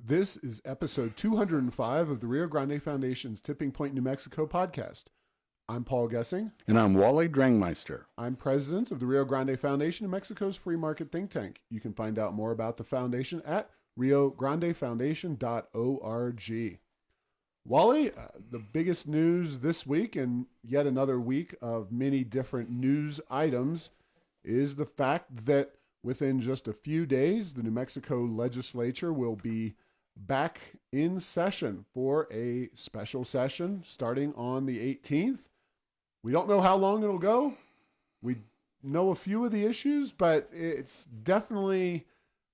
This is episode 205 of the Rio Grande Foundation's Tipping Point New Mexico podcast. I'm Paul Gessing. And I'm Wally Drangmeister. I'm president of the Rio Grande Foundation, New Mexico's free market think tank. You can find out more about the foundation at riograndefoundation.org. Wally, the biggest news this week and yet another week of many different news items is the fact that within just a few days, the New Mexico Legislature will be back in session for a special session starting on the 18th. We don't know how long it'll go. We know a few of the issues, but it's definitely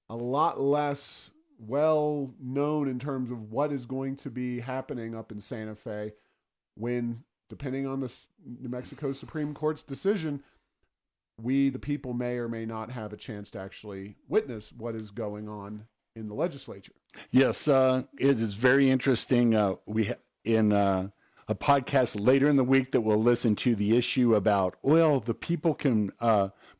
a lot less well known in terms of what is going to be happening up in Santa Fe when, depending on the New Mexico Supreme Court's decision, we, the people, may or may not have a chance to actually witness what is going on in the legislature. Yes, it is very interesting. In a podcast later in the week that we'll listen to the issue about, well, the people can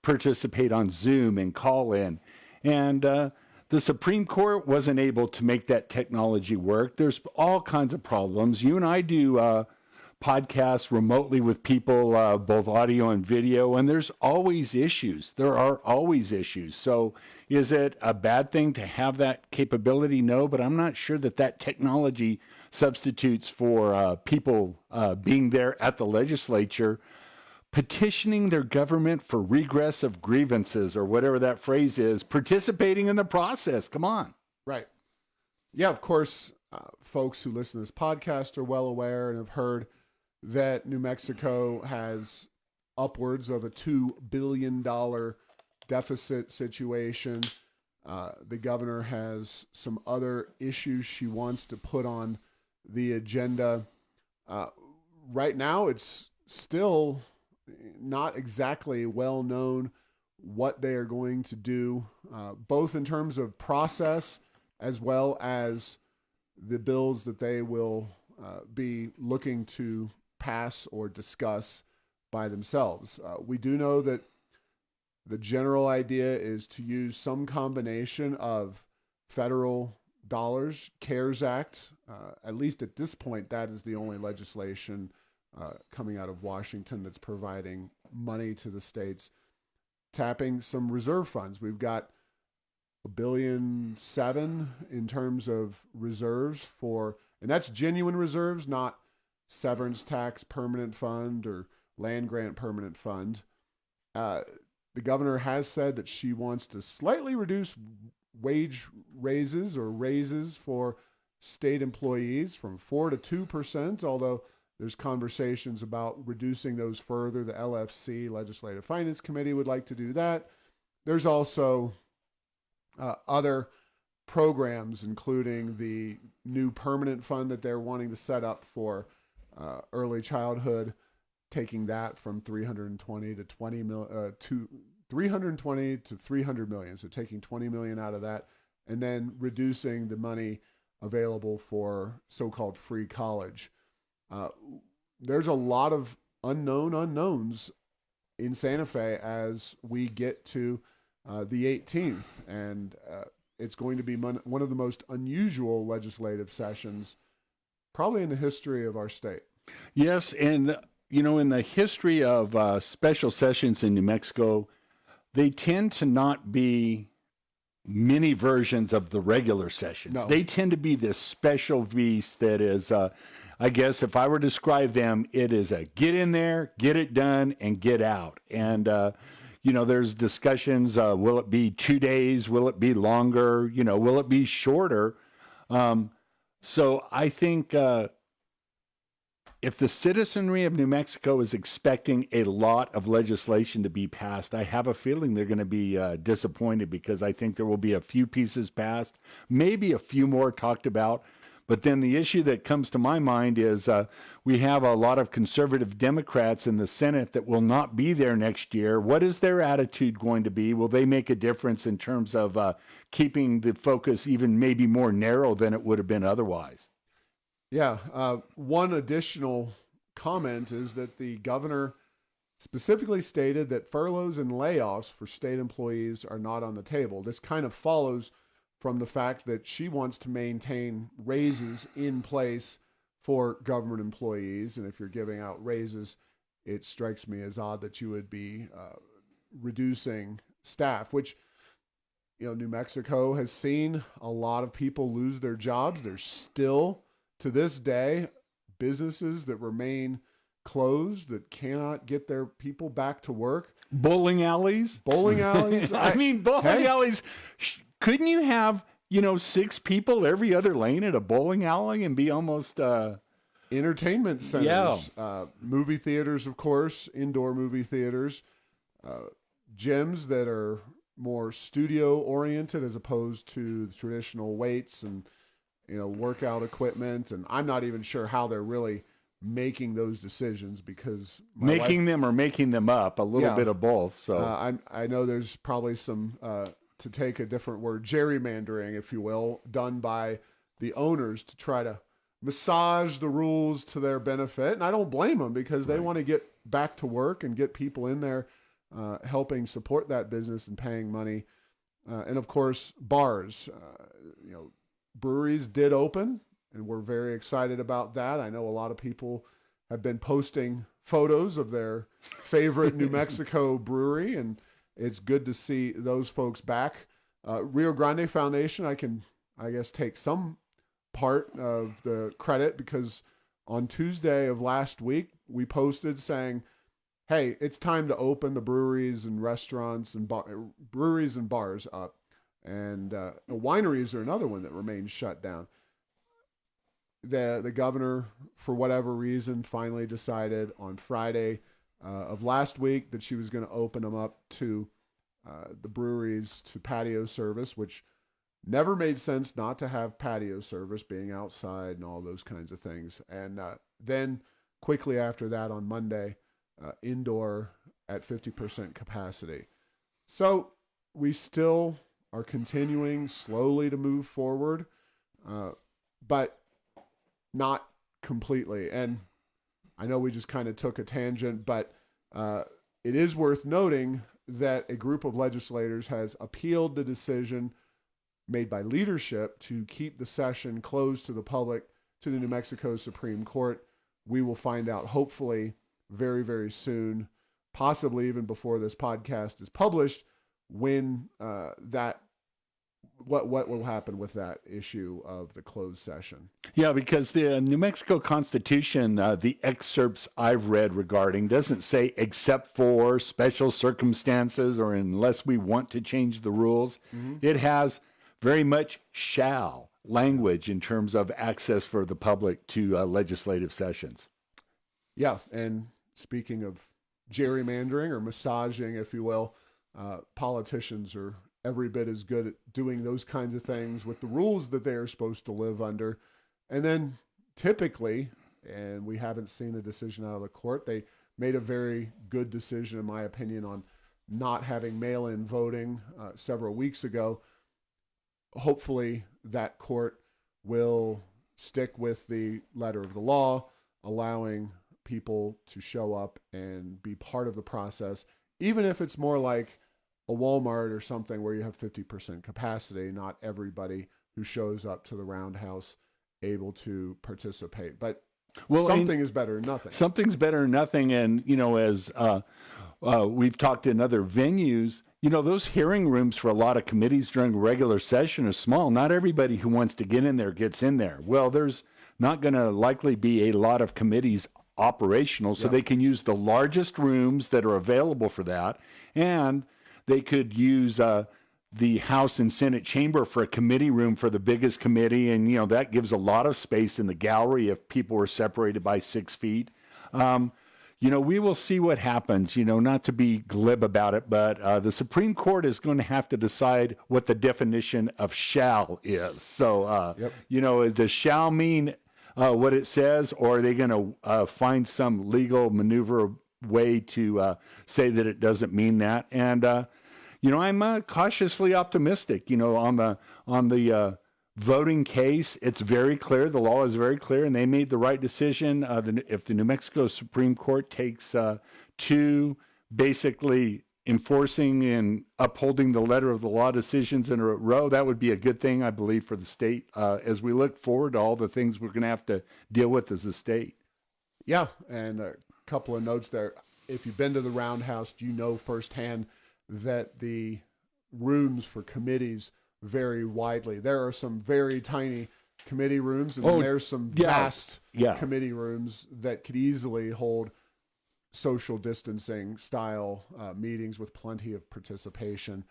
participate on Zoom and call in. And the Supreme Court wasn't able to make that technology work. There's all kinds of problems. You and I do podcasts remotely with people, both audio and video, and there's always issues. There are always issues. So is it a bad thing to have that capability? No, but I'm not sure that that technology substitutes for people being there at the legislature, petitioning their government for regress of grievances, or whatever that phrase is, participating in the process. Come on. Right. Yeah, of course, folks who listen to this podcast are well aware and have heard that New Mexico has upwards of a $2 billion deficit situation. The governor has some other issues she wants to put on the agenda. Right now, it's still not exactly well known what they are going to do, both in terms of process as well as the bills that they will be looking to pass or discuss by themselves. We do know that the general idea is to use some combination of federal dollars, CARES Act. At least at this point, that is the only legislation coming out of Washington that's providing money to the states, tapping some reserve funds. We've got $1.7 billion in terms of reserves for, and that's genuine reserves, not severance tax permanent fund or land grant permanent fund. The governor has said that she wants to slightly reduce wage raises or raises for state employees from 4 to 2%, although there's conversations about reducing those further. The LFC, Legislative Finance Committee, would like to do that. There's also other programs, including the new permanent fund that they're wanting to set up for early childhood, taking that from 320 to 300 million. So taking 20 million out of that, and then reducing the money available for so-called free college. There's a lot of unknowns in Santa Fe as we get to the 18th, and it's going to be one of the most unusual legislative sessions probably in the history of our state. Yes, and in the history of special sessions in New Mexico, they tend to not be mini versions of the regular sessions. No. They tend to be this special beast that is, I guess if I were to describe them, it is a get in there, get it done, and get out. And, there's discussions, will it be 2 days? Will it be longer? Will it be shorter? So I think if the citizenry of New Mexico is expecting a lot of legislation to be passed, I have a feeling they're going to be disappointed, because I think there will be a few pieces passed, maybe a few more talked about. But then the issue that comes to my mind is we have a lot of conservative Democrats in the Senate that will not be there next year. What is their attitude going to be? Will they make a difference in terms of keeping the focus even maybe more narrow than it would have been otherwise? Yeah. One additional comment is that the governor specifically stated that furloughs and layoffs for state employees are not on the table. This kind of follows from the fact that she wants to maintain raises in place for government employees. And if you're giving out raises, it strikes me as odd that you would be reducing staff, which, New Mexico has seen a lot of people lose their jobs. There's still, to this day, businesses that remain closed that cannot get their people back to work. Bowling alleys. Bowling alleys. Bowling alleys. Couldn't you have, 6 people every other lane at a bowling alley and be almost... Entertainment centers, yeah. Movie theaters, of course, indoor movie theaters, gyms that are more studio oriented as opposed to the traditional weights and, workout equipment. And I'm not even sure how they're really making those decisions because making them or making them up, a little bit of both. So I know there's probably some, to take a different word, gerrymandering, if you will, done by the owners to try to massage the rules to their benefit. And I don't blame them because they want to get back to work and get people in there helping support that business and paying money. And of course, bars, breweries did open, and we're very excited about that. I know a lot of people have been posting photos of their favorite New Mexico brewery, and it's good to see those folks back. Rio Grande Foundation, I guess, take some part of the credit because on Tuesday of last week, we posted saying, hey, it's time to open the breweries and restaurants and breweries and bars up. And wineries are another one that remains shut down. The governor, for whatever reason, finally decided on Friday of last week that she was going to open them up to the breweries to patio service, which never made sense not to have patio service, being outside and all those kinds of things. And then quickly after that on Monday, indoor at 50% capacity. So we still are continuing slowly to move forward, but not completely. And I know we just kind of took a tangent, but it is worth noting that a group of legislators has appealed the decision made by leadership to keep the session closed to the public to the New Mexico Supreme Court. We will find out hopefully very, very soon, possibly even before this podcast is published, when what will happen with that issue of the closed session. Yeah, because the New Mexico Constitution, the excerpts I've read regarding, doesn't say except for special circumstances or unless we want to change the rules. Mm-hmm. It has very much shall language in terms of access for the public to legislative sessions. Yeah, and speaking of gerrymandering or massaging, if you will, politicians are every bit as good at doing those kinds of things with the rules that they are supposed to live under. And then typically, and we haven't seen a decision out of the court, they made a very good decision, in my opinion, on not having mail-in voting several weeks ago. Hopefully that court will stick with the letter of the law, allowing people to show up and be part of the process, even if it's more like a Walmart or something where you have 50% capacity, not everybody who shows up to the roundhouse able to participate. But something is better than nothing. Something's better than nothing. And, as we've talked in other venues, those hearing rooms for a lot of committees during regular session are small. Not everybody who wants to get in there gets in there. Well, there's not going to likely be a lot of committees operational, so they can use the largest rooms that are available for that. And they could use the House and Senate chamber for a committee room for the biggest committee. And, that gives a lot of space in the gallery if people are separated by 6 feet. We will see what happens, not to be glib about it, but the Supreme Court is going to have to decide what the definition of shall is. So, does shall mean what it says, or are they going to find some legal maneuver way to say that it doesn't mean that? And, I'm cautiously optimistic, on the voting case. It's very clear. The law is very clear, and they made the right decision. If the New Mexico Supreme Court takes 2 basically enforcing and upholding the letter of the law decisions in a row, that would be a good thing, I believe, for the state as we look forward to all the things we're going to have to deal with as a state. Yeah, and a couple of notes there. If you've been to the Roundhouse, you know firsthand that the rooms for committees vary widely. There are some very tiny committee rooms, and then there's some vast committee rooms that could easily hold social distancing style meetings with plenty of participation.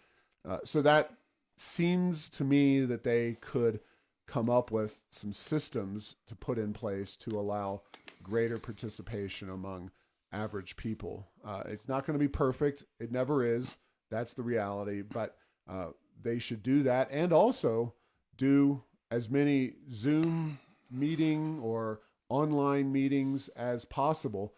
So that seems to me that they could come up with some systems to put in place to allow greater participation among average people. It's not going to be perfect. It never is. That's the reality. But they should do that, and also do as many Zoom meeting or online meetings as possible.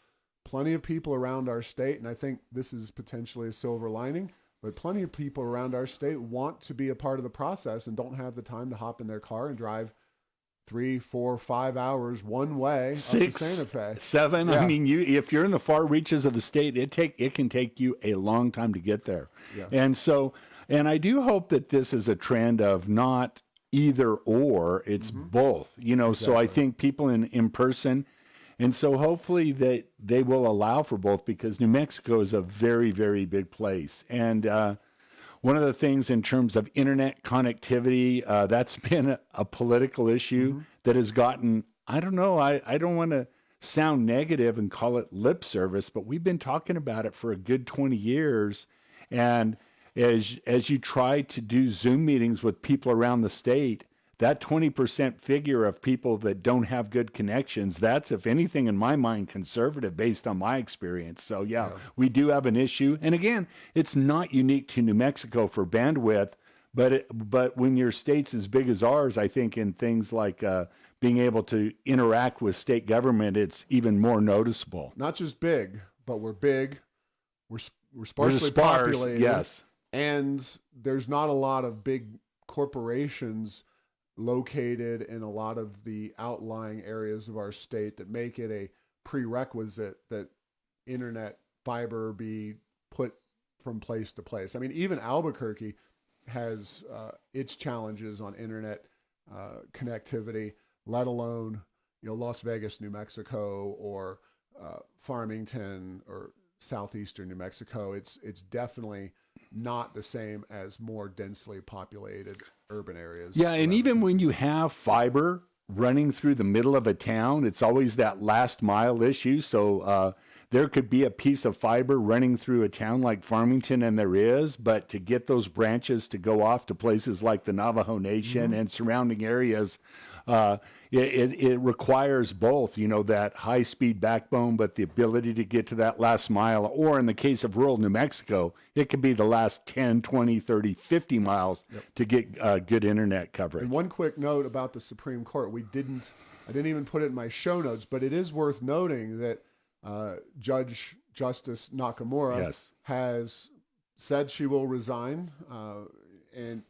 Plenty of people around our state, and I think this is potentially a silver lining, but plenty of people around our state want to be a part of the process and don't have the time to hop in their car and drive 3, 4, 5 hours one way 6, up to Santa Fe. 7. Yeah. I mean, if you're in the far reaches of the state, it can take you a long time to get there. Yeah. And I do hope that this is a trend of not either or, it's both. Exactly. So I think people in person, and so hopefully that they will allow for both, because New Mexico is a very, very big place. And one of the things in terms of internet connectivity, that's been a political issue that has gotten, I don't know, I don't want to sound negative and call it lip service, but we've been talking about it for a good 20 years. And as you try to do Zoom meetings with people around the state, that 20% figure of people that don't have good connections, that's, if anything, in my mind, conservative based on my experience. So, yeah, we do have an issue. And again, it's not unique to New Mexico for bandwidth, but when your state's as big as ours, I think in things like being able to interact with state government, it's even more noticeable. Not just big, but we're big. We're sparsely populated. Yes. And there's not a lot of big corporations located in a lot of the outlying areas of our state that make it a prerequisite that internet fiber be put from place to place. I mean, even Albuquerque has its challenges on internet connectivity, let alone Las Vegas, New Mexico, or Farmington or southeastern New Mexico. It's definitely not the same as more densely populated urban areas. Yeah, and even when you have fiber running through the middle of a town, it's always that last mile issue. So there could be a piece of fiber running through a town like Farmington, and there is, but to get those branches to go off to places like the Navajo Nation and surrounding areas, it requires both, that high-speed backbone, but the ability to get to that last mile, or in the case of rural New Mexico, it could be the last 10, 20, 30, 50 miles to get good internet coverage. And one quick note about the Supreme Court. I didn't even put it in my show notes, but it is worth noting that Justice Nakamura has said she will resign, and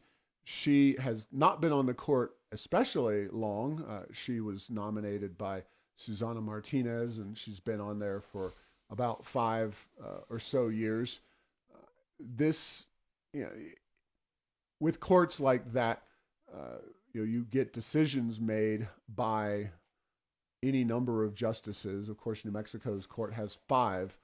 she has not been on the court especially long. She was nominated by Susana Martinez, and she's been on there for about 5 or so years. With courts like that, you get decisions made by any number of justices. Of course, New Mexico's court has 5.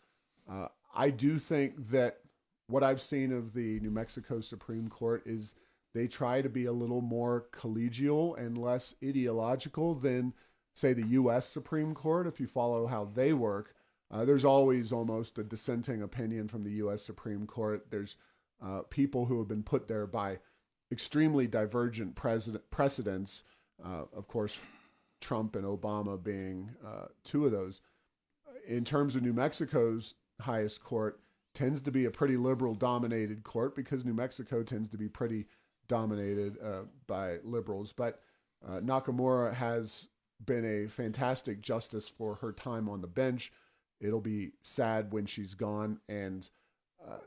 I do think that what I've seen of the New Mexico Supreme Court is they try to be a little more collegial and less ideological than, say, the U.S. Supreme Court. If you follow how they work, there's always almost a dissenting opinion from the U.S. Supreme Court. There's people who have been put there by extremely divergent precedents. Of course, Trump and Obama being 2 of those. In terms of New Mexico's highest court, tends to be a pretty liberal-dominated court because New Mexico tends to be pretty dominated by liberals. But Nakamura has been a fantastic justice for her time on the bench. It'll be sad when she's gone. And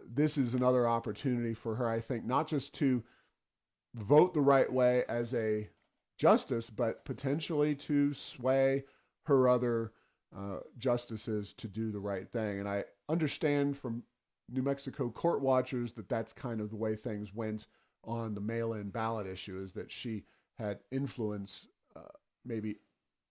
this is another opportunity for her, I think, not just to vote the right way as a justice, but potentially to sway her other justices to do the right thing. And I understand from New Mexico court watchers that that's kind of the way things went on the mail-in ballot issue, is that she had influence maybe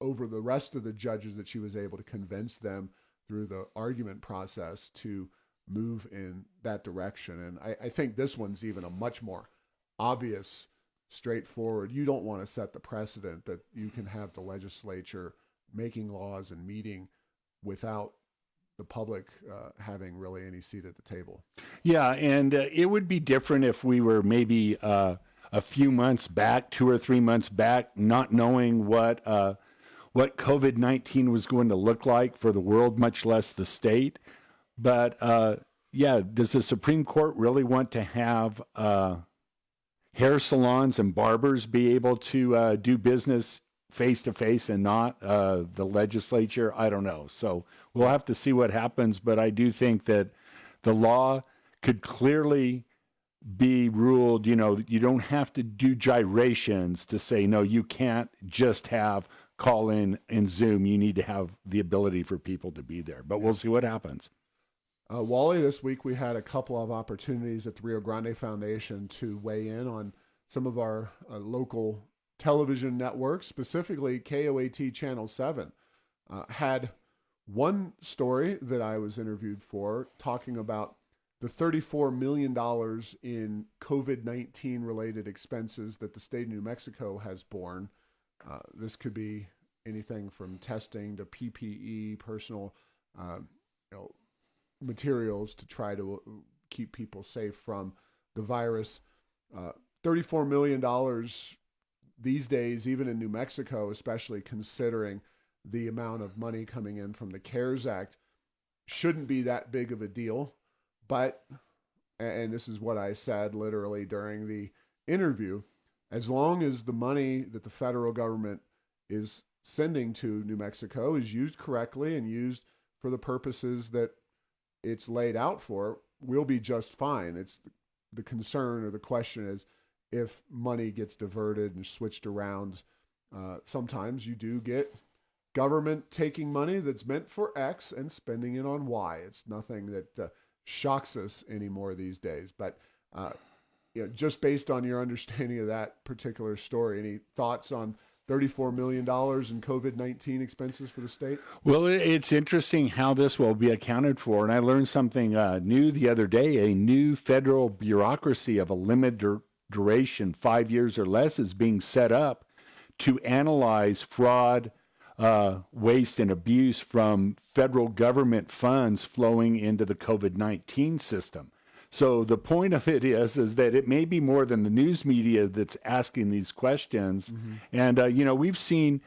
over the rest of the judges, that she was able to convince them through the argument process to move in that direction. And I think this one's even a much more obvious, straightforward. You don't want to set the precedent that you can have the legislature making laws and meeting without the public having really any seat at the table. Yeah, and it would be different if we were maybe a few months back, 2 or 3 months back, not knowing what COVID-19 was going to look like for the world, much less the state. But yeah, does the Supreme Court really want to have hair salons and barbers be able to do business face to face and not the legislature? I don't know. So we'll have to see what happens. But I do think that the law could clearly be ruled, you don't have to do gyrations to say, no, you can't just have call in Zoom. You need to have the ability for people to be there. But we'll see what happens. Wally, this week we had a couple of opportunities at the Rio Grande Foundation to weigh in on some of our local television networks, specifically KOAT Channel 7. Had one story that I was interviewed for talking about the $34 million in COVID-19 related expenses that the state of New Mexico has borne. This could be anything from testing to PPE, personal materials to try to keep people safe from the virus. $34 million these days, even in New Mexico, especially considering the amount of money coming in from the CARES Act, shouldn't be that big of a deal. But, and this is what I said literally during the interview, as long as the money that the federal government is sending to New Mexico is used correctly and used for the purposes that it's laid out for, we'll be just fine. It's the concern, or the question is, if money gets diverted and switched around, sometimes you do get government taking money that's meant for X and spending it on Y. It's nothing that shocks us anymore these days. But just based on your understanding of that particular story, any thoughts on $34 million in COVID-19 expenses for the state? Well, it's interesting how this will be accounted for. And I learned something new the other day. A new federal bureaucracy of a limited duration, 5 years or less, is being set up to analyze fraud, waste, and abuse from federal government funds flowing into the COVID-19 system. So the point of it is that it may be more than the news media that's asking these questions. Mm-hmm. And we've seen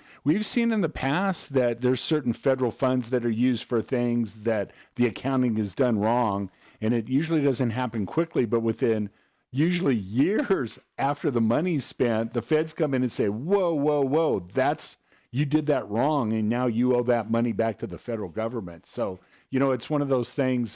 in the past that there's certain federal funds that are used for things that the accounting is done wrong, and it usually doesn't happen quickly, but within usually years after the money's spent, the feds come in and say, whoa, you did that wrong, and now you owe that money back to the federal government. So, it's one of those things.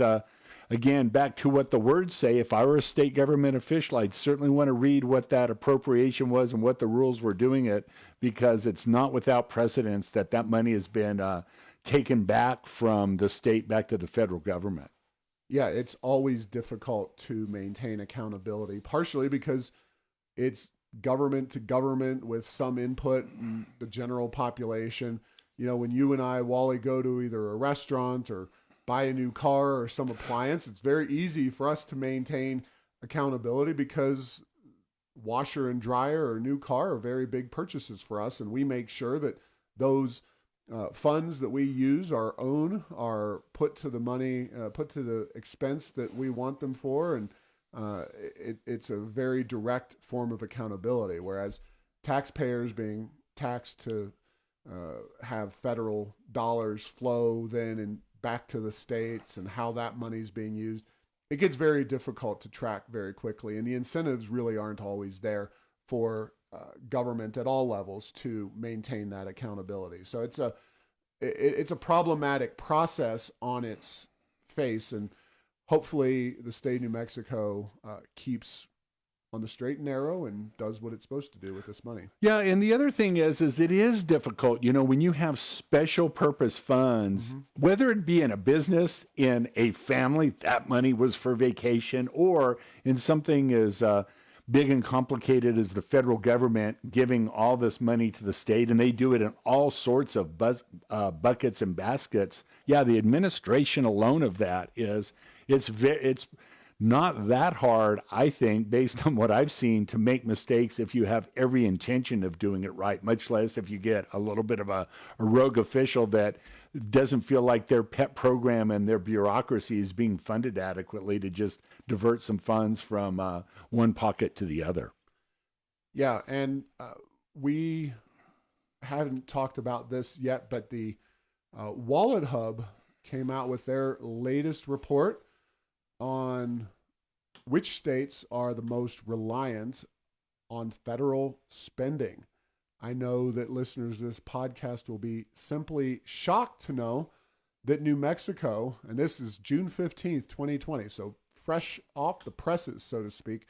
Again, back to what the words say, if I were a state government official, I'd certainly want to read what that appropriation was and what the rules were doing it, because it's not without precedence that money has been taken back from the state back to the federal government. Yeah, it's always difficult to maintain accountability, partially because it's government to government with some input in the general population. When you and I, Wally, go to either a restaurant or buy a new car or some appliance, it's very easy for us to maintain accountability because washer and dryer or new car are very big purchases for us. And we make sure that those funds that we use, our own, are put to the expense that we want them for. And it's a very direct form of accountability, whereas taxpayers being taxed to have federal dollars flow then and back to the states and how that money is being used, it gets very difficult to track very quickly. And the incentives really aren't always there for government at all levels to maintain that accountability. So it's a problematic process on its face. And hopefully the state of New Mexico keeps on the straight and narrow and does what it's supposed to do with this money. Yeah, and the other thing is it is difficult, when you have special purpose funds, whether it be in a business, in a family, that money was for vacation, or in something as big and complicated as the federal government giving all this money to the state, and they do it in all sorts of buckets and baskets. Yeah, the administration alone of that it's not that hard, I think, based on what I've seen, to make mistakes if you have every intention of doing it right, much less if you get a little bit of a rogue official that doesn't feel like their pet program and their bureaucracy is being funded adequately to just divert some funds from one pocket to the other. Yeah, and we haven't talked about this yet, but the WalletHub came out with their latest report on which states are the most reliant on federal spending. I know that listeners to this podcast will be simply shocked to know that New Mexico, and this is June 15th, 2020, so fresh off the presses, so to speak,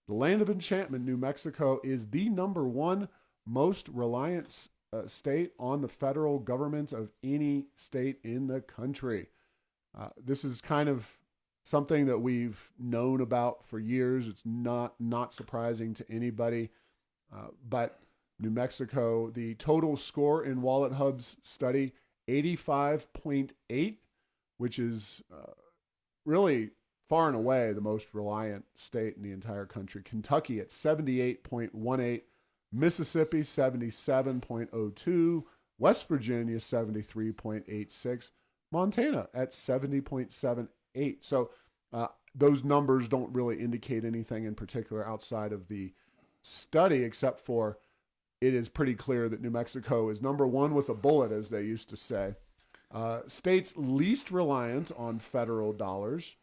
the land of enchantment, New Mexico, is the number one most reliant state on the federal government of any state in the country. This is kind of something that we've known about for years. It's not surprising to anybody. But New Mexico, the total score in WalletHub's study, 85.8, which is really far and away the most reliant state in the entire country. Kentucky at 78.18, Mississippi 77.02, West Virginia 73.86, Montana at 70.78. So those numbers don't really indicate anything in particular outside of the study, except for it is pretty clear that New Mexico is number one with a bullet, as they used to say. States least reliant on federal dollars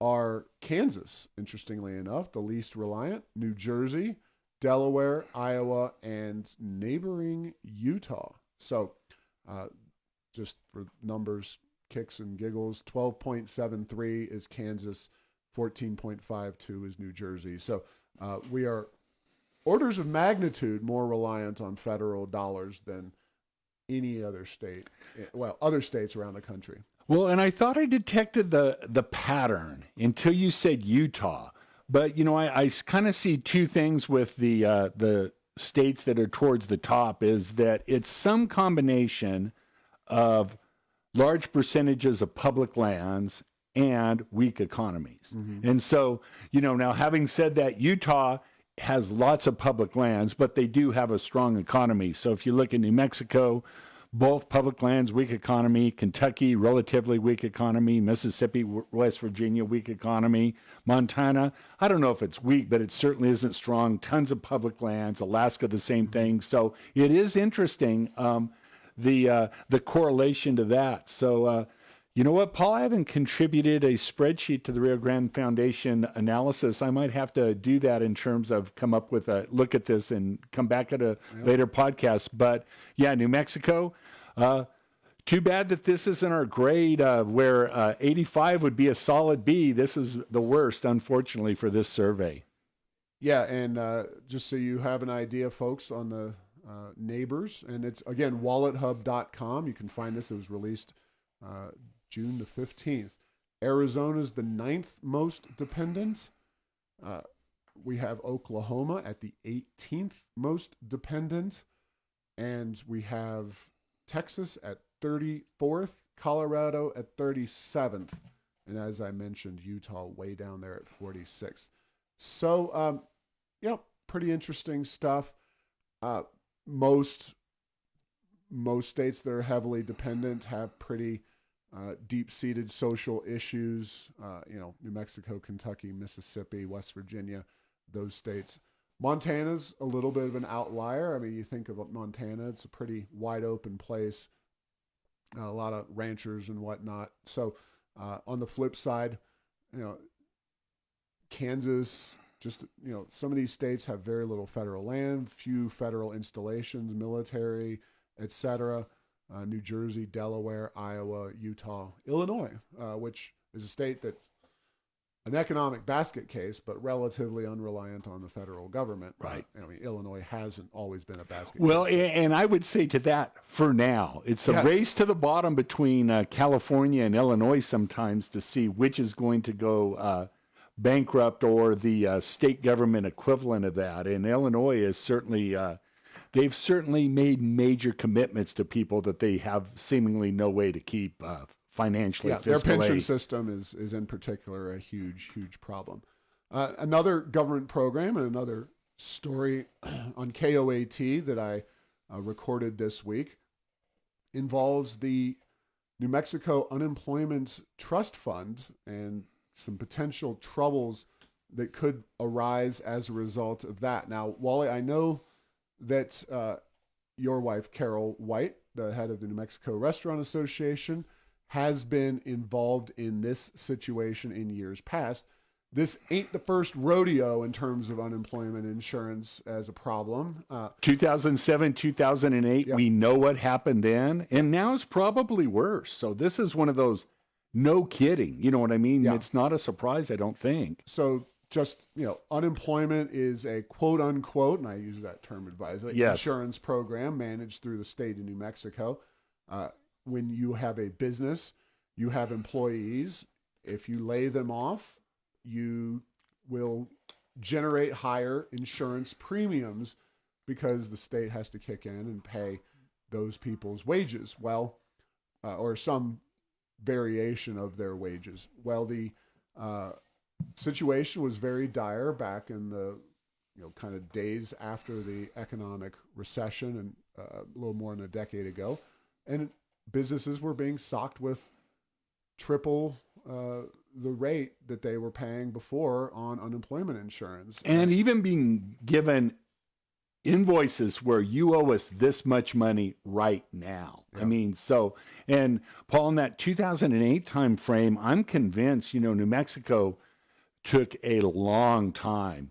are Kansas, interestingly enough, the least reliant, New Jersey, Delaware, Iowa, and neighboring Utah. So just for numbers, kicks and giggles, 12.73 is Kansas, 14.52 is New Jersey. So we are orders of magnitude more reliant on federal dollars than any other state, well, other states around the country. Well, and I thought I detected the pattern until you said Utah. But, I kind of see two things with the states that are towards the top, is that it's some combination of large percentages of public lands and weak economies. Mm-hmm. And so, now having said that, Utah has lots of public lands, but they do have a strong economy. So if you look at New Mexico, both public lands, weak economy. Kentucky, relatively weak economy. Mississippi, West Virginia, weak economy. Montana, I don't know if it's weak, but it certainly isn't strong. Tons of public lands. Alaska, the same thing. So it is interesting, the correlation to that. So, you know what, Paul? I haven't contributed a spreadsheet to the Rio Grande Foundation analysis. I might have to do that in terms of come up with a look at this and come back at a later podcast. But yeah, New Mexico, too bad that this isn't our grade where 85 would be a solid B. This is the worst, unfortunately, for this survey. Yeah, and just so you have an idea, folks, on the neighbors, and it's, again, WalletHub.com. You can find this. It was released June the 15th. Arizona's the 9th most dependent. We have Oklahoma at the 18th most dependent. And we have Texas at 34th, Colorado at 37th. And as I mentioned, Utah way down there at 46th. So, pretty interesting stuff. Most states that are heavily dependent have pretty deep-seated social issues. New Mexico, Kentucky, Mississippi, West Virginia, those states. Montana's a little bit of an outlier. I mean, you think of Montana, it's a pretty wide-open place, a lot of ranchers and whatnot. So on the flip side, Kansas, some of these states have very little federal land, few federal installations, military, etc. New Jersey, Delaware, Iowa, Utah, Illinois, which is a state that's an economic basket case, but relatively unreliant on the federal government. Right. I mean, Illinois hasn't always been a basket Well, case. and I would say to that, for now, it's a Yes. race to the bottom between California and Illinois sometimes to see which is going to go bankrupt or the state government equivalent of that. And Illinois is certainly, they've certainly made major commitments to people that they have seemingly no way to keep financially. Yeah, their pension fiscally. system is in particular a huge problem. Another government program and another story on KOAT that I recorded this week involves the New Mexico Unemployment Trust Fund and some potential troubles that could arise as a result of that. Now, Wally, I know that your wife, Carol White, the head of the New Mexico Restaurant Association, has been involved in this situation in years past. This ain't the first rodeo in terms of unemployment insurance as a problem. 2007, 2008, Yep. we know what happened then, and now it's probably worse. So this is one of those, no kidding. You know what I mean? Yeah. It's not a surprise, I don't think. So just, unemployment is a quote unquote, and I use that term advisedly, Yes. insurance program managed through the state of New Mexico. When you have a business, you have employees. If you lay them off, you will generate higher insurance premiums because the state has to kick in and pay those people's wages. Well, or some variation of their wages. Well, the situation was very dire back in the kind of days after the economic recession and a little more than a decade ago, and businesses were being socked with triple the rate that they were paying before on unemployment insurance. And even being given invoices where you owe us this much money right now. Yeah. I mean, so, and Paul, in that 2008 time frame, I'm convinced, New Mexico took a long time,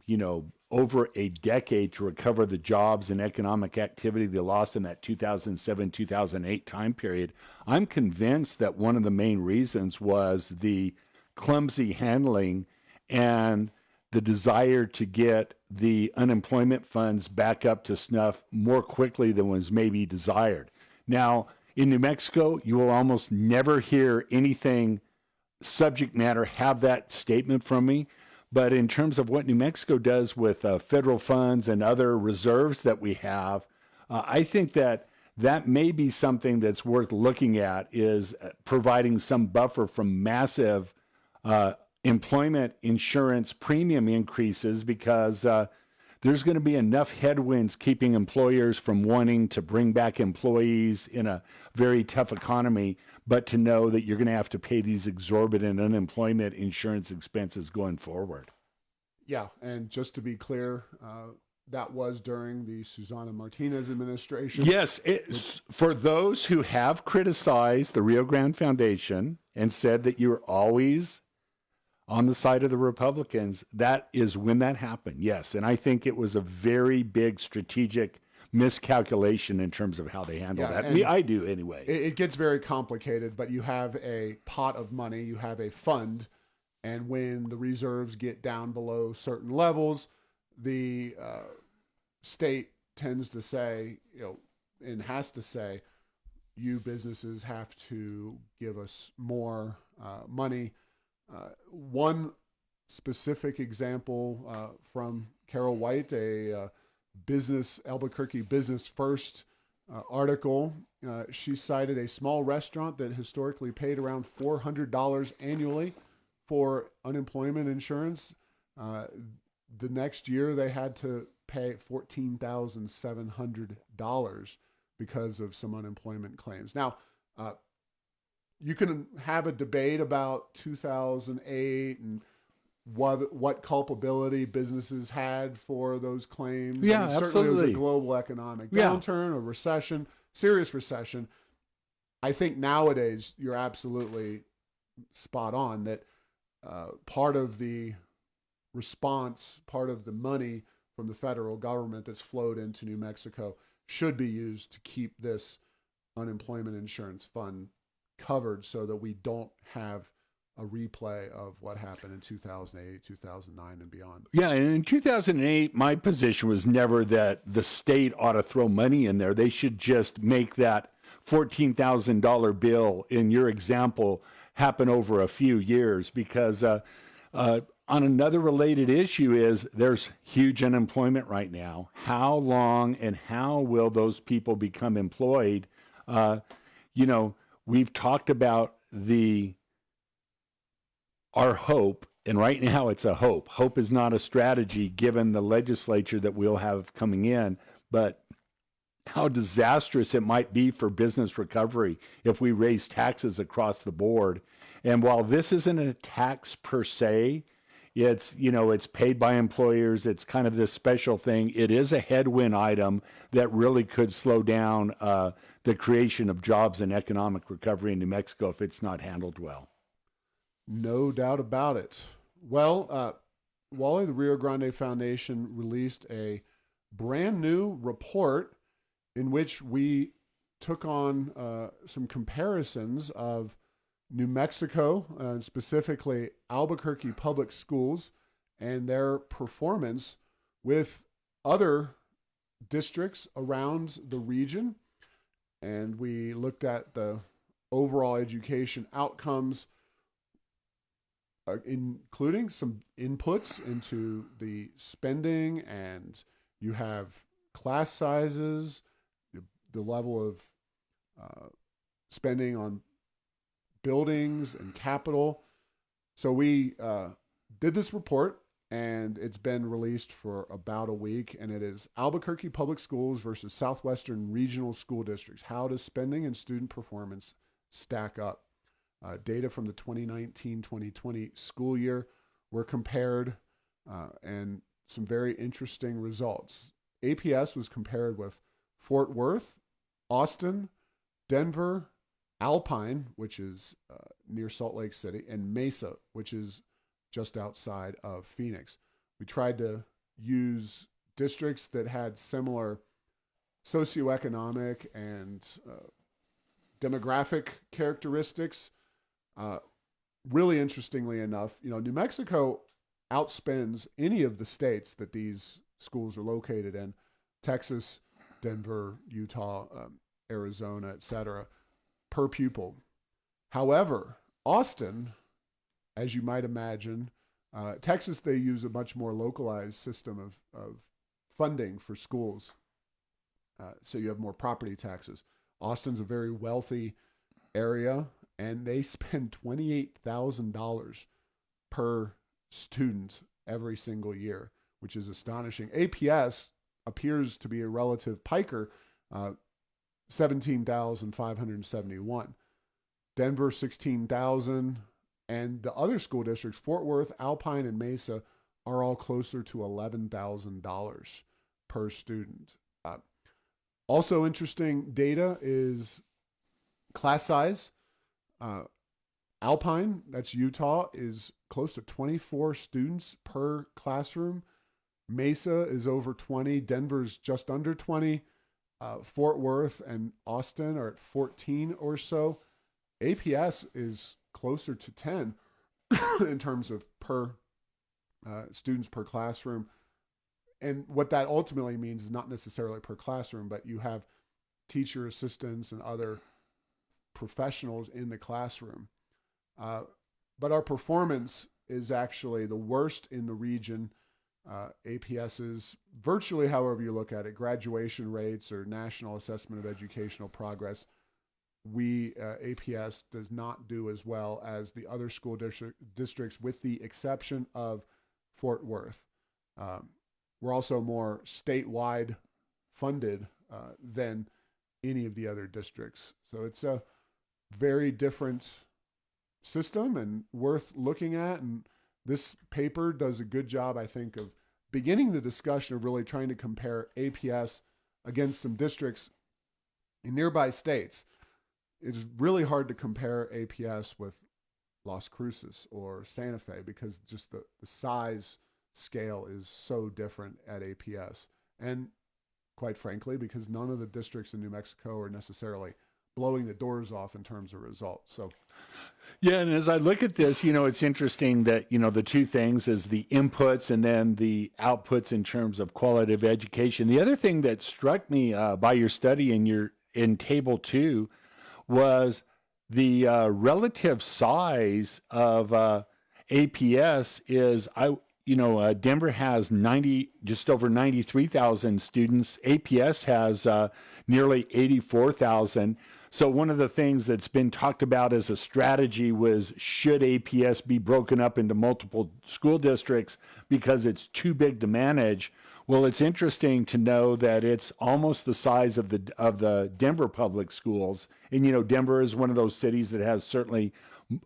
over a decade to recover the jobs and economic activity they lost in that 2007, 2008 time period. I'm convinced that one of the main reasons was the clumsy handling and the desire to get the unemployment funds back up to snuff more quickly than was maybe desired. Now, in New Mexico, you will almost never hear anything subject matter have that statement from me. But in terms of what New Mexico does with federal funds and other reserves that we have, I think that may be something that's worth looking at, is providing some buffer from massive employment insurance premium increases, because there's going to be enough headwinds keeping employers from wanting to bring back employees in a very tough economy, but to know that you're going to have to pay these exorbitant unemployment insurance expenses going forward. Yeah, and just to be clear, that was during the Susana Martinez administration. Yes, for those who have criticized the Rio Grande Foundation and said that you're always on the side of the Republicans, that is when that happened, yes. And I think it was a very big strategic miscalculation in terms of how they handled that. I do anyway. It gets very complicated, but you have a pot of money, you have a fund, and when the reserves get down below certain levels, the state tends to say, and has to say, you businesses have to give us more money. One specific example from Carol White, a Albuquerque Business First article. She cited a small restaurant that historically paid around $400 annually for unemployment insurance. The next year they had to pay $14,700 because of some unemployment claims. Now, you can have a debate about 2008 and what culpability businesses had for those claims. Yeah, I mean, certainly absolutely. it was a global economic downturn, a recession, serious recession. I think nowadays you're absolutely spot on that part of the response, part of the money from the federal government that's flowed into New Mexico should be used to keep this unemployment insurance fund covered so that we don't have a replay of what happened in 2008, 2009, and beyond. Yeah, and in 2008, my position was never that the state ought to throw money in there. They should just make that $14,000 bill, in your example, happen over a few years. Because on another related issue is there's huge unemployment right now. How long and how will those people become employed? You know, we've talked about our hope, and right now it's a hope. Hope is not a strategy given the legislature that we'll have coming in, but how disastrous it might be for business recovery if we raise taxes across the board. And while this isn't a tax per se, it's paid by employers. It's kind of this special thing. It is a headwind item that really could slow down the creation of jobs and economic recovery in New Mexico if it's not handled well. No doubt about it. Well, Wally, the Rio Grande Foundation released a brand new report in which we took on some comparisons of New Mexico, specifically Albuquerque Public Schools, and their performance with other districts around the region. And we looked at the overall education outcomes, including some inputs into the spending, and you have class sizes, the level of spending on buildings and capital. So we did this report, and it's been released for about a week, and it is Albuquerque Public Schools versus Southwestern Regional School Districts. How does spending and student performance stack up? Data from the 2019-2020 school year were compared, and some very interesting results. APS was compared with Fort Worth, Austin, Denver, Alpine, which is near Salt Lake City, and Mesa, which is just outside of Phoenix. We tried to use districts that had similar socioeconomic and demographic characteristics. Really interestingly enough, New Mexico outspends any of the states that these schools are located in: Texas, Denver, Utah, Arizona, etc., per pupil. However, Austin, as you might imagine, Texas, they use a much more localized system of funding for schools. So you have more property taxes. Austin's a very wealthy area, and they spend $28,000 per student every single year, which is astonishing. APS appears to be a relative piker, $17,571. Denver, $16,000. And the other school districts, Fort Worth, Alpine, and Mesa, are all closer to $11,000 per student. Also interesting data is class size. Alpine, that's Utah, is close to 24 students per classroom. Mesa is over 20. Denver's just under 20. Fort Worth and Austin are at 14 or so. APS is closer to 10 in terms of per students per classroom. And what that ultimately means is not necessarily per classroom, but you have teacher assistants and other professionals in the classroom. But our performance is actually the worst in the region. APS is virtually, however you look at it, graduation rates or National Assessment of Educational Progress. APS does not do as well as the other school districts, with the exception of Fort Worth. We're also more statewide funded than any of the other districts. So it's a very different system and worth looking at. And this paper does a good job, I think, of beginning the discussion of really trying to compare APS against some districts in nearby states. It's really hard to compare APS with Las Cruces or Santa Fe because just the size scale is so different at APS. And quite frankly, because none of the districts in New Mexico are necessarily blowing the doors off in terms of results. So, Yeah, and as I look at this, it's interesting that, the two things is the inputs and then the outputs in terms of qualitative education. The other thing that struck me by your study in table 2 was the relative size of APS is Denver has just over 93,000 students. APS has nearly 84,000. So one of the things that's been talked about as a strategy was, should APS be broken up into multiple school districts because it's too big to manage? Well, it's interesting to know that it's almost the size of the Denver public schools. And, Denver is one of those cities that has certainly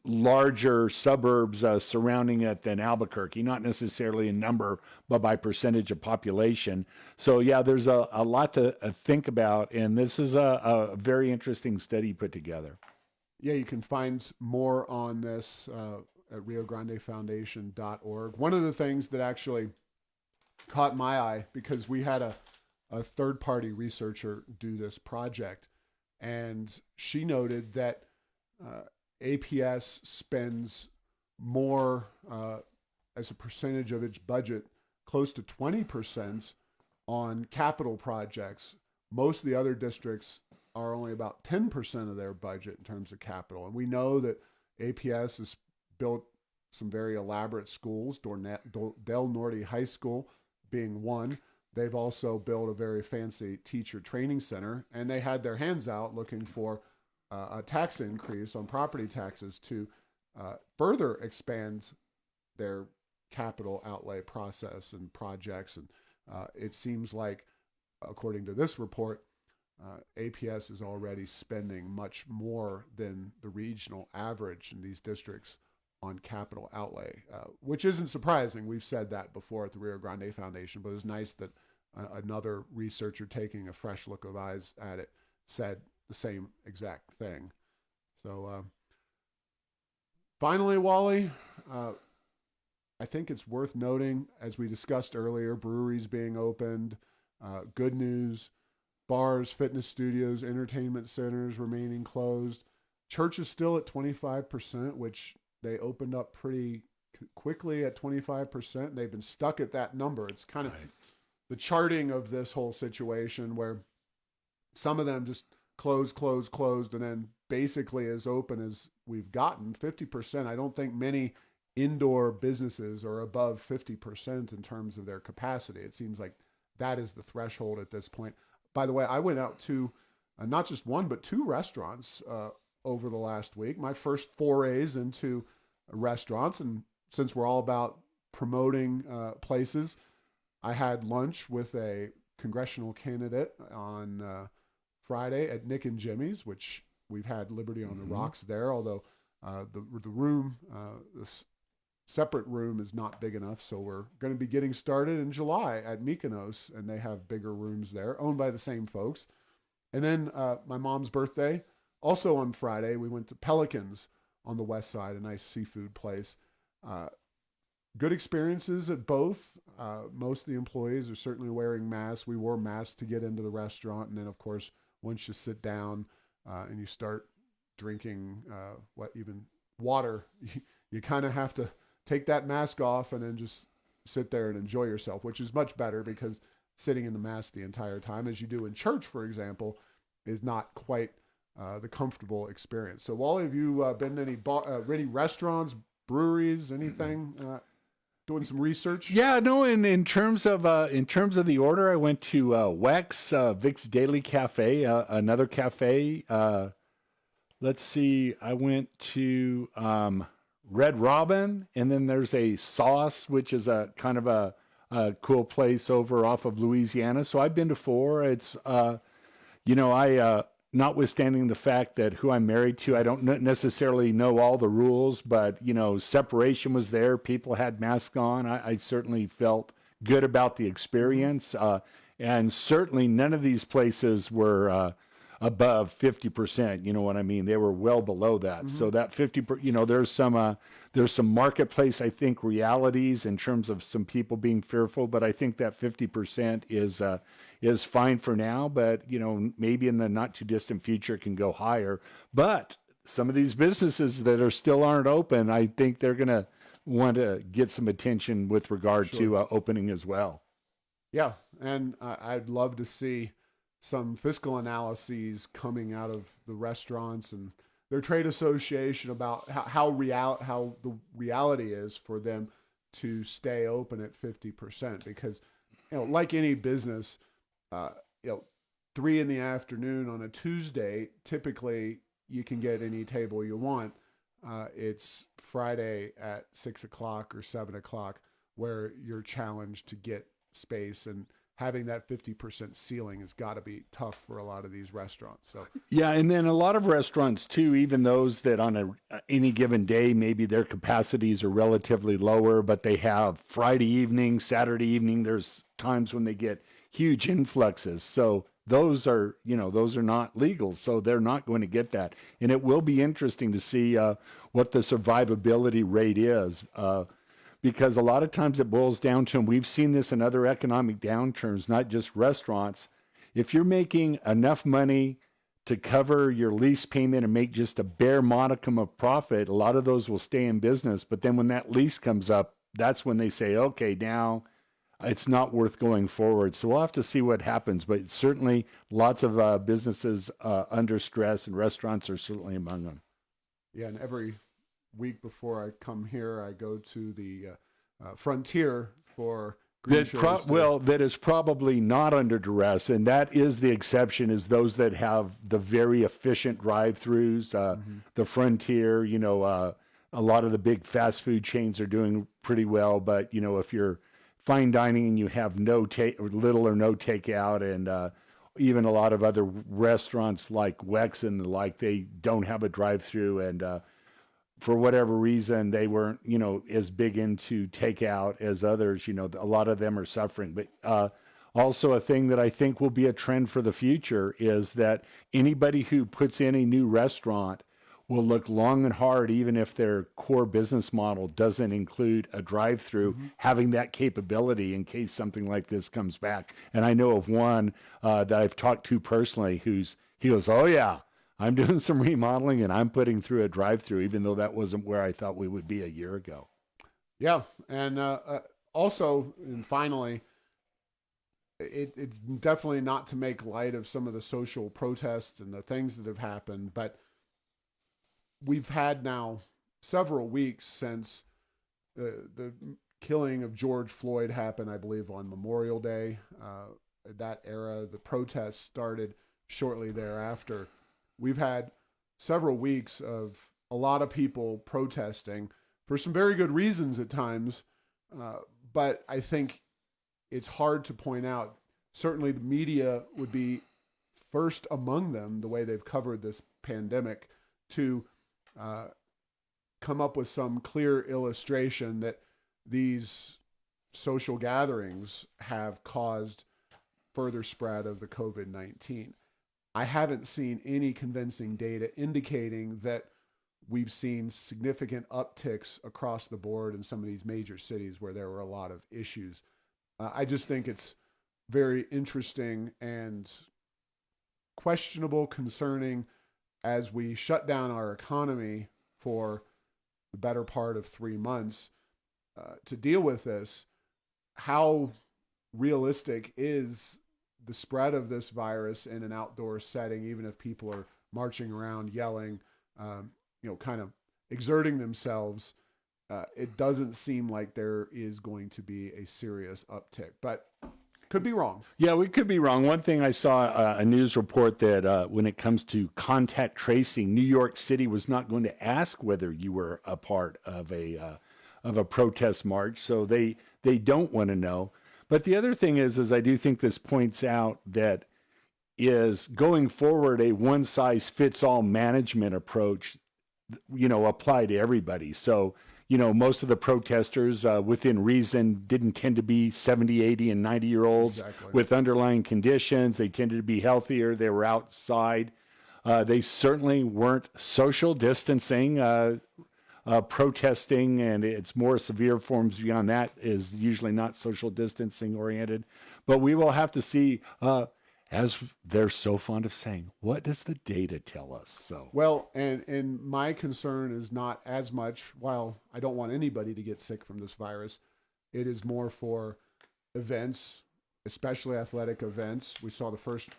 larger suburbs surrounding it than Albuquerque, not necessarily in number, but by percentage of population. So, yeah, there's a lot to think about. And this is a very interesting study put together. Yeah, you can find more on this at riograndefoundation.org. One of the things that actually caught my eye, because we had a third-party researcher do this project, and she noted that APS spends more as a percentage of its budget, close to 20% on capital projects. Most of the other districts are only about 10% of their budget in terms of capital. And we know that APS has built some very elaborate schools, Del Norte High School being one. They've also built a very fancy teacher training center, and they had their hands out looking for a tax increase on property taxes to further expand their capital outlay process and projects. And it seems like, according to this report, APS is already spending much more than the regional average in these districts on capital outlay, which isn't surprising. We've said that before at the Rio Grande Foundation, but it's nice that another researcher taking a fresh look of eyes at it said the same exact thing. So finally, Wally, I think it's worth noting, as we discussed earlier, breweries being opened, good news, bars, fitness studios, entertainment centers remaining closed. Church is still at 25%, which they opened up pretty quickly at 25%. They've been stuck at that number. It's kind of the charting of this whole situation where some of them just closed, and then basically as open as we've gotten, 50%. I don't think many indoor businesses are above 50% in terms of their capacity. It seems like that is the threshold at this point. By the way, I went out to not just one, but two restaurants over the last week. My first forays into restaurants. And since we're all about promoting places, I had lunch with a congressional candidate on Friday at Nick and Jimmy's, which we've had Liberty on the Rocks there, although the room, this separate room is not big enough. So we're going to be getting started in July at Mykonos, and they have bigger rooms there, owned by the same folks. And then my mom's birthday, also on Friday, we went to Pelicans on the west side, a nice seafood place. Good experiences at both. Most of the employees are certainly wearing masks. We wore masks to get into the restaurant. And then, of course, once you sit down and you start drinking even water, you kind of have to take that mask off and then just sit there and enjoy yourself, which is much better, because sitting in the mask the entire time, as you do in church, for example, is not quite the comfortable experience. So, Wally, have you been to any restaurants, breweries, anything? Doing some research? Yeah, no. In terms of the order, I went to Wex, Vic's Daily Cafe, another cafe. Let's see. I went to Red Robin, and then there's a Sauce, which is a kind of a cool place over off of Louisiana. So I've been to four. It's notwithstanding the fact that who I'm married to, I don't necessarily know all the rules, but, separation was there. People had masks on. I certainly felt good about the experience. And certainly none of these places were above 50%. You know what I mean? They were well below that. So that 50, there's some marketplace, I think, realities in terms of some people being fearful, but I think that 50% is fine for now. But maybe in the not too distant future it can go higher. But some of these businesses that are still aren't open, I think they're going to want to get some attention with regard to opening as well. Yeah, and I'd love to see some fiscal analyses coming out of the restaurants and their trade association about how the reality is for them to stay open at 50%, because like any business, 3 p.m. on a Tuesday, typically you can get any table you want. It's Friday at 6 o'clock or 7 o'clock where you're challenged to get space, and having that 50% ceiling has got to be tough for a lot of these restaurants. So yeah, and then a lot of restaurants too, even those that on any given day, maybe their capacities are relatively lower, but they have Friday evening, Saturday evening. There's times when they get huge influxes. So those are not legal, so they're not going to get that. And it will be interesting to see what the survivability rate is. Because a lot of times it boils down to, and we've seen this in other economic downturns, not just restaurants, if you're making enough money to cover your lease payment and make just a bare modicum of profit, a lot of those will stay in business. But then when that lease comes up, that's when they say, okay, now it's not worth going forward. So we'll have to see what happens. But certainly lots of businesses under stress, and restaurants are certainly among them. Yeah, and every week before I come here, I go to the Frontier for that is probably not under duress, and that is the exception, is those that have the very efficient drive-throughs. The Frontier, a lot of the big fast food chains are doing pretty well, but if you're fine dining and you have little or no takeout, and even a lot of other restaurants like Wex and the like, they don't have a drive-through, and for whatever reason, they weren't, as big into takeout as others. A lot of them are suffering. But also a thing that I think will be a trend for the future is that anybody who puts in a new restaurant will look long and hard, even if their core business model doesn't include a drive-through, having that capability in case something like this comes back. And I know of one that I've talked to personally he goes, oh yeah, I'm doing some remodeling and I'm putting through a drive-through, even though that wasn't where I thought we would be a year ago. Yeah. And also, and finally, it's definitely not to make light of some of the social protests and the things that have happened, but we've had now several weeks since the killing of George Floyd happened, I believe, on Memorial Day. That era, the protests started shortly thereafter. We've had several weeks of a lot of people protesting for some very good reasons at times, but I think it's hard to point out. Certainly the media would be first among them, the way they've covered this pandemic, to come up with some clear illustration that these social gatherings have caused further spread of the COVID-19. I haven't seen any convincing data indicating that we've seen significant upticks across the board in some of these major cities where there were a lot of issues. I just think it's very interesting and questionable, concerning, as we shut down our economy for the better part of 3 months to deal with this. How realistic is the spread of this virus in an outdoor setting, even if people are marching around, yelling, kind of exerting themselves? It doesn't seem like there is going to be a serious uptick, but could be wrong. Yeah, we could be wrong. One thing I saw a news report that when it comes to contact tracing, New York City was not going to ask whether you were a part of a protest march, so they don't want to know. But the other thing is I do think this points out that is going forward a one-size-fits-all management approach, apply to everybody. So, most of the protesters within reason didn't tend to be 70, 80, and 90-year-olds with underlying conditions. They tended to be healthier. They were outside. They certainly weren't social distancing. Protesting, and its more severe forms beyond that, is usually not social distancing oriented. But we will have to see, as they're so fond of saying, what does the data tell us? So well, and my concern is not as much, while I don't want anybody to get sick from this virus, it is more for events, especially athletic events. We saw the first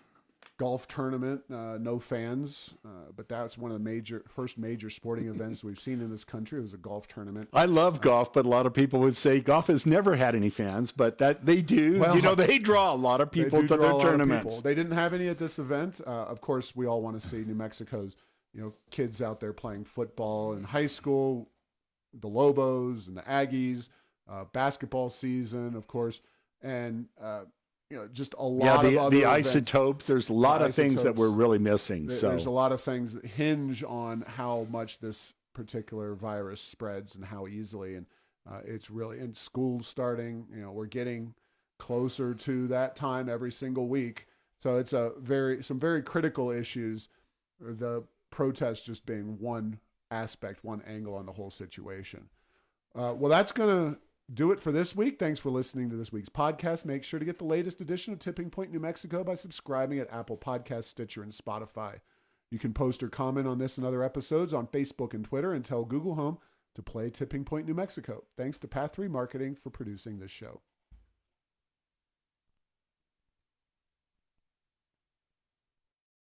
golf tournament, no fans, but that's one of the first major sporting events we've seen in this country. It was a golf tournament. I love golf, but a lot of people would say golf has never had any fans, but that they do. Well, they draw a lot of people to their tournaments. They didn't have any at this event. Of course, we all want to see New Mexico's, kids out there playing football in high school, the Lobos and the Aggies, basketball season, of course, and just a lot of other the events. Isotopes. There's a lot of things that we're really missing. There's a lot of things that hinge on how much this particular virus spreads and how easily. And it's really, in school starting, we're getting closer to that time every single week. So it's some very critical issues. The protest just being one aspect, one angle on the whole situation. Well, that's going to do it for this week. Thanks for listening to this week's podcast. Make sure to get the latest edition of Tipping Point New Mexico by subscribing at Apple Podcasts, Stitcher, and Spotify. You can post or comment on this and other episodes on Facebook and Twitter, and tell Google Home to play Tipping Point New Mexico. Thanks to Path 3 Marketing for producing this show.